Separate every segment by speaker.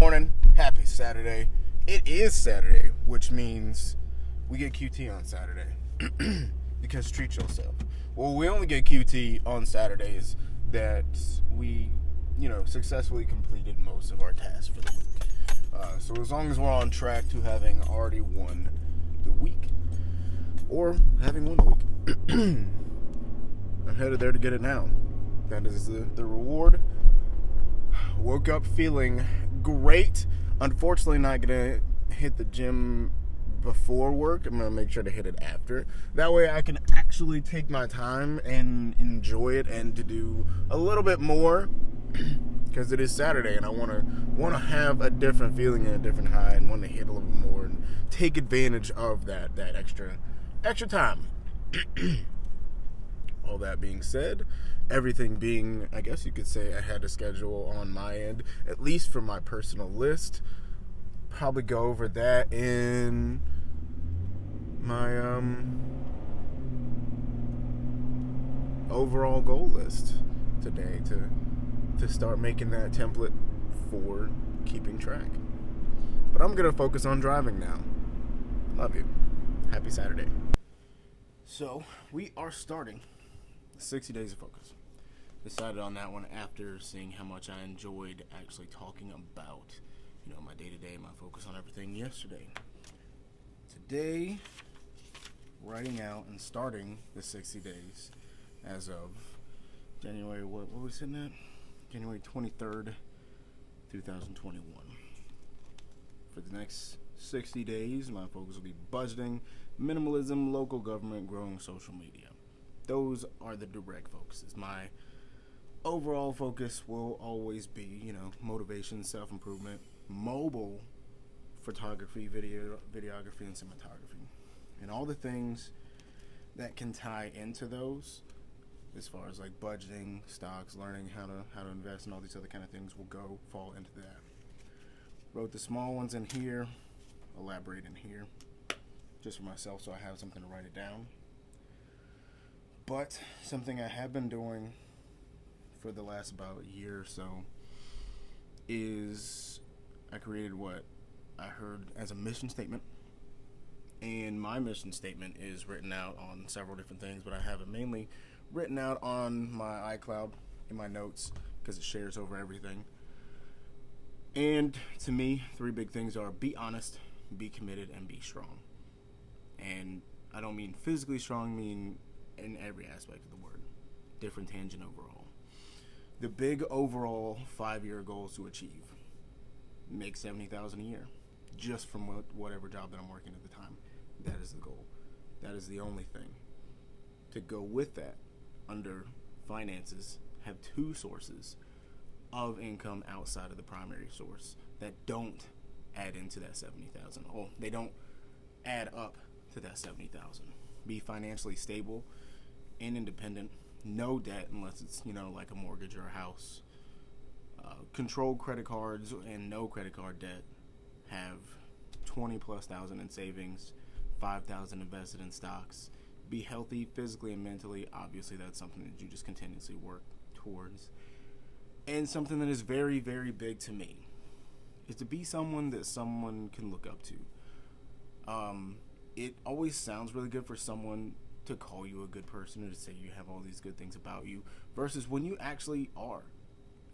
Speaker 1: morning. Happy Saturday. It is Saturday, which means we get QT on Saturday. Because treat yourself. Well, we only get QT on Saturdays that we, successfully completed most of our tasks for the week. So as long as we're on track to having already won the week, or having won the week, I'm headed there to get it now. That is the reward. Woke up feeling great. Unfortunately, not gonna hit the gym before work. I'm gonna make sure to hit it after. That way I can actually take my time and enjoy it and to do a little bit more, because it is Saturday and I wanna have a different feeling and a different high and want to hit a little bit more and take advantage of that extra time. All that being said, everything being, I guess you could say, ahead of schedule on my end, at least for my personal list. Probably go over that in my overall goal list today to start making that template for keeping track. But I'm going to focus on driving now. Love you. Happy Saturday. So, we are starting 60 Days of Focus. Decided on that one after seeing how much I enjoyed actually talking about, my day-to-day, my focus on everything yesterday. Today, writing out and starting the 60 days as of January, what are we sitting at? January 23rd, 2021. For the next 60 days, my focus will be budgeting, minimalism, local government, growing social media. Those are the direct focuses. My overall focus will always be, motivation, self-improvement, mobile photography, videography, and cinematography. And all the things that can tie into those, as far as like budgeting, stocks, learning how to invest, and all these other kind of things will fall into that. Wrote the small ones in here, elaborate in here, just for myself so I have something to write it down. But something I have been doing for the last about a year or so is I created what I heard as a mission statement. And my mission statement is written out on several different things, but I have it mainly written out on my iCloud in my notes because it shares over everything. And to me, 3 big things are be honest, be committed, and be strong. And I don't mean physically strong, I mean in every aspect of the word. Different tangent overall. The big overall 5-year goals to achieve. Make $70,000 a year. Just from whatever job that I'm working at the time. That is the goal. That is the only thing. To go with that, under finances, have 2 sources of income outside of the primary source that don't add into that $70,000. Oh, they don't add up to that $70,000. Be financially stable and independent. No debt unless it's, like a mortgage or a house. Control credit cards and no credit card debt. Have 20+ thousand in savings, 5,000 invested in stocks. Be healthy physically and mentally. Obviously, that's something that you just continuously work towards. And something that is very, very big to me is to be someone that someone can look up to. It always sounds really good for someone to call you a good person or to say you have all these good things about you versus when you actually are.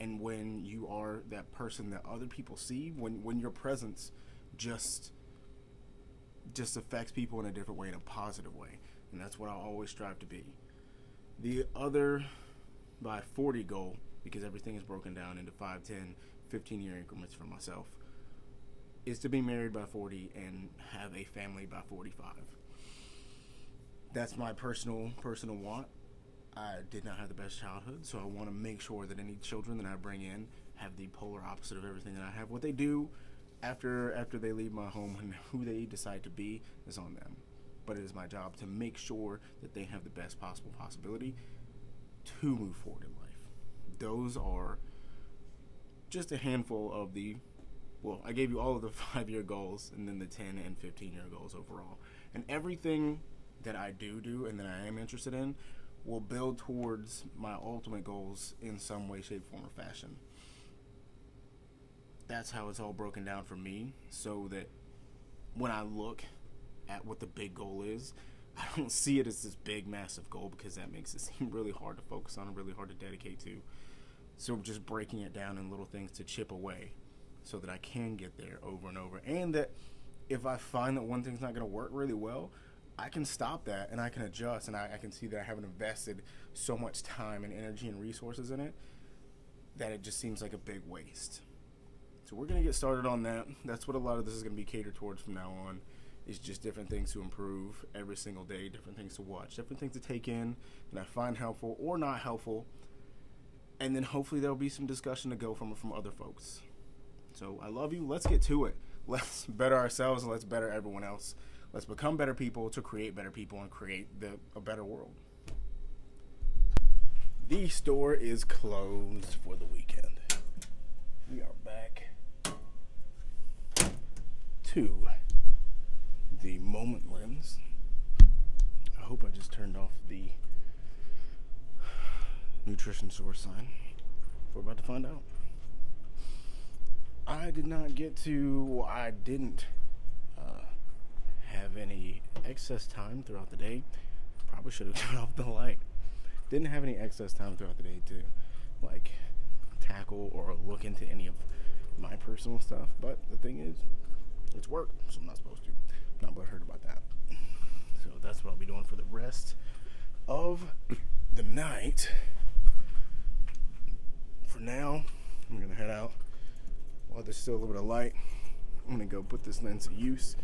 Speaker 1: And when you are that person that other people see, when your presence just affects people in a different way, in a positive way. And that's what I always strive to be. The other by 40 goal, because everything is broken down into 5, 10, 15-year increments for myself, is to be married by 40 and have a family by 45. That's my personal want. I did not have the best childhood, so I want to make sure that any children that I bring in have the polar opposite of everything that I have. What they do after they leave my home and who they decide to be is on them. But it is my job to make sure that they have the best possible possibility to move forward in life. Those are just a handful of I gave you all of the 5-year goals and then the 10 and 15-year goals overall. And everything that I do and that I am interested in will build towards my ultimate goals in some way, shape, form, or fashion. that's how it's all broken down for me, so that when I look at what the big goal is, I don't see it as this big, massive goal, because that makes it seem really hard to focus on and really hard to dedicate to. So just breaking it down in little things to chip away so that I can get there over and over. And that if I find that one thing's not going to work really well, I can stop that and I can adjust, and I can see that I haven't invested so much time and energy and resources in it that it just seems like a big waste. So we're going to get started on that. That's what a lot of this is going to be catered towards from now on. It's just different things to improve every single day, different things to watch, different things to take in that I find helpful or not helpful. And then hopefully there'll be some discussion to go from other folks. So I love you. Let's get to it. Let's better ourselves and let's better everyone else. Let's become better people to create better people and create a better world. The store is closed for the weekend. We are back to the moment lens. I hope I just turned off the nutrition source sign. We're about to find out. I didn't have any excess time throughout the day. Probably should have turned off the light. Didn't have any excess time throughout the day to tackle or look into any of my personal stuff. But the thing is, it's work, so I'm not supposed to. I'm not butthurt about that. So that's what I'll be doing for the rest of the night. For now, I'm gonna head out while there's still a little bit of light. I'm gonna go put this lens to use,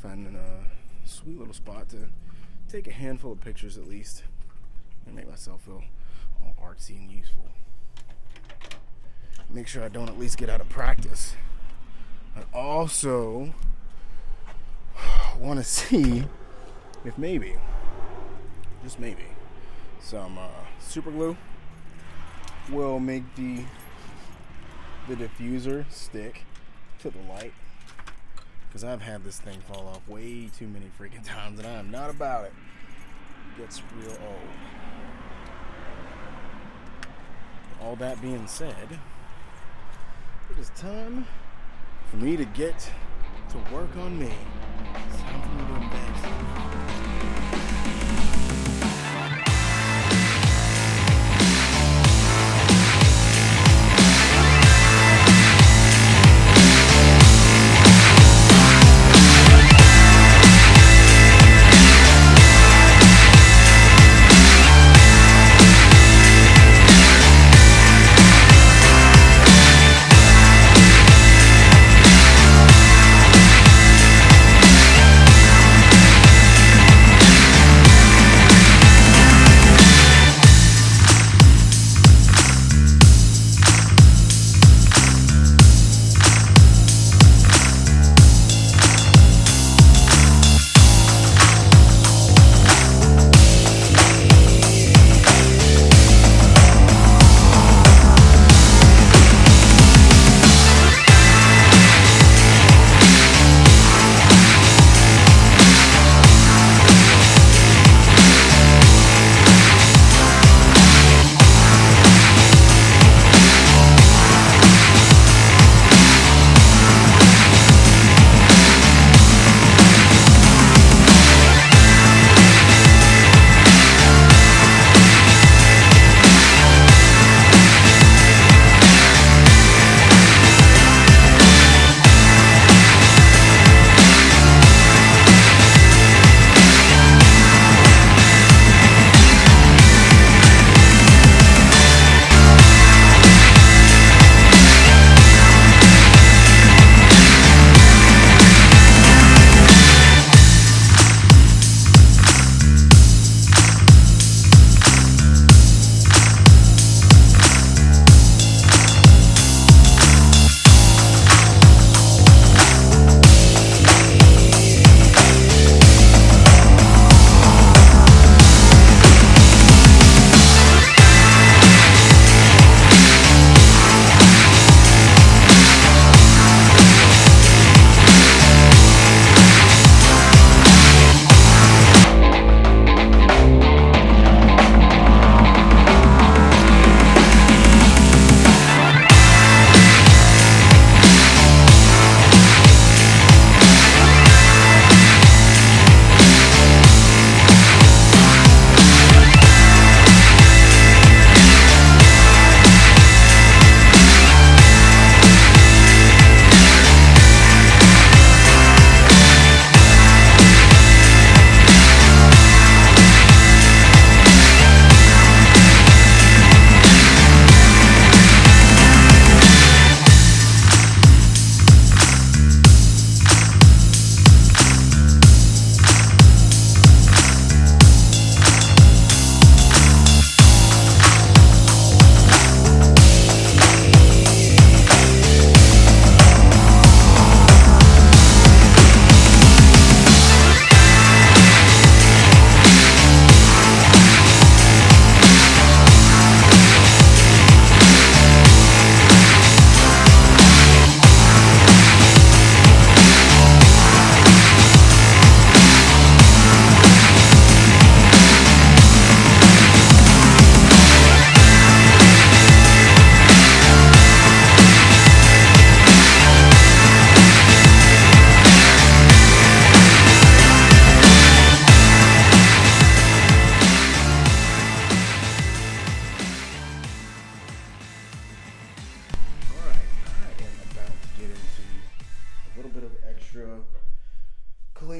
Speaker 1: find a sweet little spot to take a handful of pictures at least, and make myself feel all artsy and useful. Make sure I don't at least get out of practice. I also want to see if maybe, just maybe, some super glue will make the diffuser stick to the light, because I've had this thing fall off way too many freaking times and I am not about it. It gets real old. All that being said, it is time for me to get to work on me. It's time for me to invest.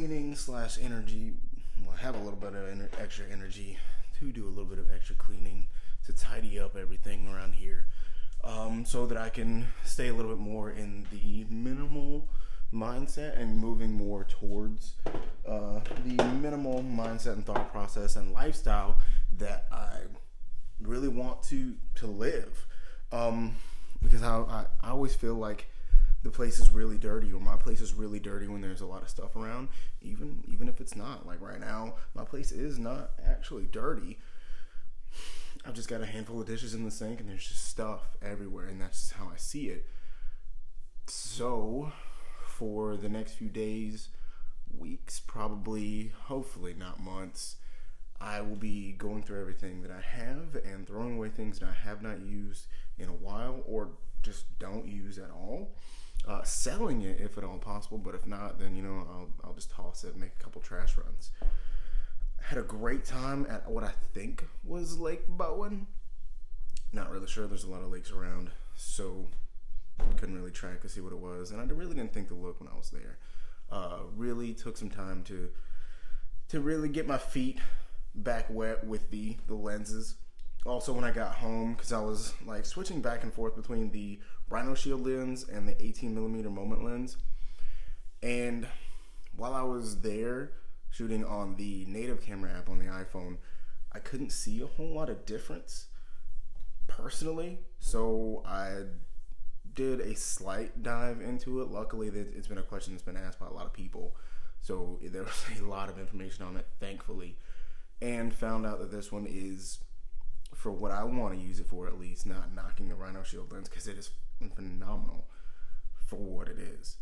Speaker 1: cleaning slash energy. Well, I have a little bit of extra energy to do a little bit of extra cleaning to tidy up everything around here, so that I can stay a little bit more in the minimal mindset and moving more towards the minimal mindset and thought process and lifestyle that I really want to live. Because I always feel like the place is really dirty, or my place is really dirty when there's a lot of stuff around, even if it's not. Like right now, my place is not actually dirty. I've just got a handful of dishes in the sink and there's just stuff everywhere, and that's just how I see it. So for the next few days, weeks, probably, hopefully not months, I will be going through everything that I have and throwing away things that I have not used in a while or just don't use at all. Selling it if at all possible, but if not, then I'll just toss it and make a couple trash runs. Had a great time at what I think was Lake Bowen. Not really sure. There's a lot of lakes around, so couldn't really track to see what it was, and I really didn't think to look when I was there. Really took some time to really get my feet back wet with the lenses. Also, when I got home, because I was like switching back and forth between the Rhino Shield lens and the 18mm Moment lens, and while I was there shooting on the native camera app on the iPhone, I couldn't see a whole lot of difference personally, so I did a slight dive into it. Luckily, it's been a question that's been asked by a lot of people, so there was a lot of information on it, thankfully, and found out that this one is, for what I want to use it for at least, not knocking the Rhino Shield lens, because it is phenomenal for what it is.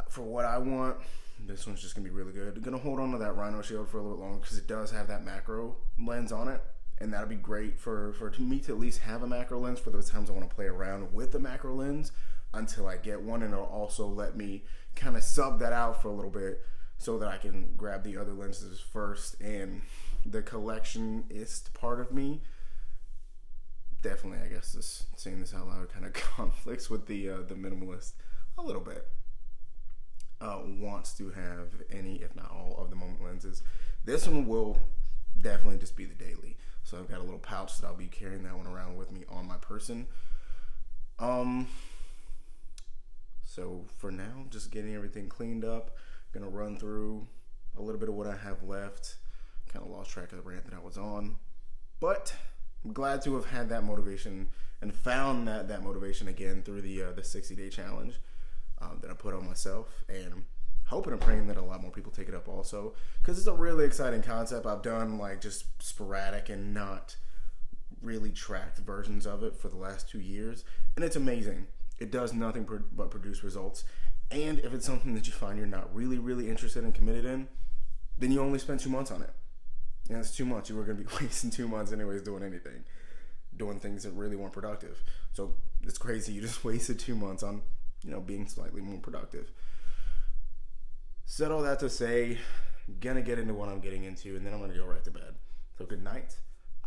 Speaker 1: For what I want, this one's just going to be really good. I'm going to hold on to that Rhino Shield for a little bit longer because it does have that macro lens on it, and that'll be great for me to at least have a macro lens for those times I want to play around with the macro lens until I get one, and it'll also let me kind of sub that out for a little bit so that I can grab the other lenses first. And the collectionist part of me, definitely, I guess, just saying this out loud kind of conflicts with the minimalist a little bit. Wants to have any, if not all, of the Moment lenses. This one will definitely just be the daily. So I've got a little pouch that I'll be carrying that one around with me on my person. So for now, just getting everything cleaned up. Gonna run through a little bit of what I have left. Kind of lost track of the rant that I was on, but I'm glad to have had that motivation and found that motivation again through the 60-day challenge that I put on myself, and hoping and praying that a lot more people take it up also, because it's a really exciting concept. I've done like just sporadic and not really tracked versions of it for the last 2 years, and it's amazing. It does nothing but produce results. And if it's something that you find you're not really interested and committed in, then you only spend 2 months on it. And it's 2 months. You were going to be wasting 2 months anyways doing things that really weren't productive. So it's crazy. You just wasted 2 months on, being slightly more productive. Said all that to say, gonna get into what I'm getting into, and then I'm going to go right to bed. So good night.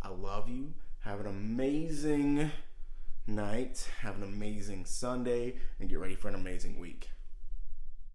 Speaker 1: I love you. Have an amazing night. Have an amazing Sunday, and get ready for an amazing week.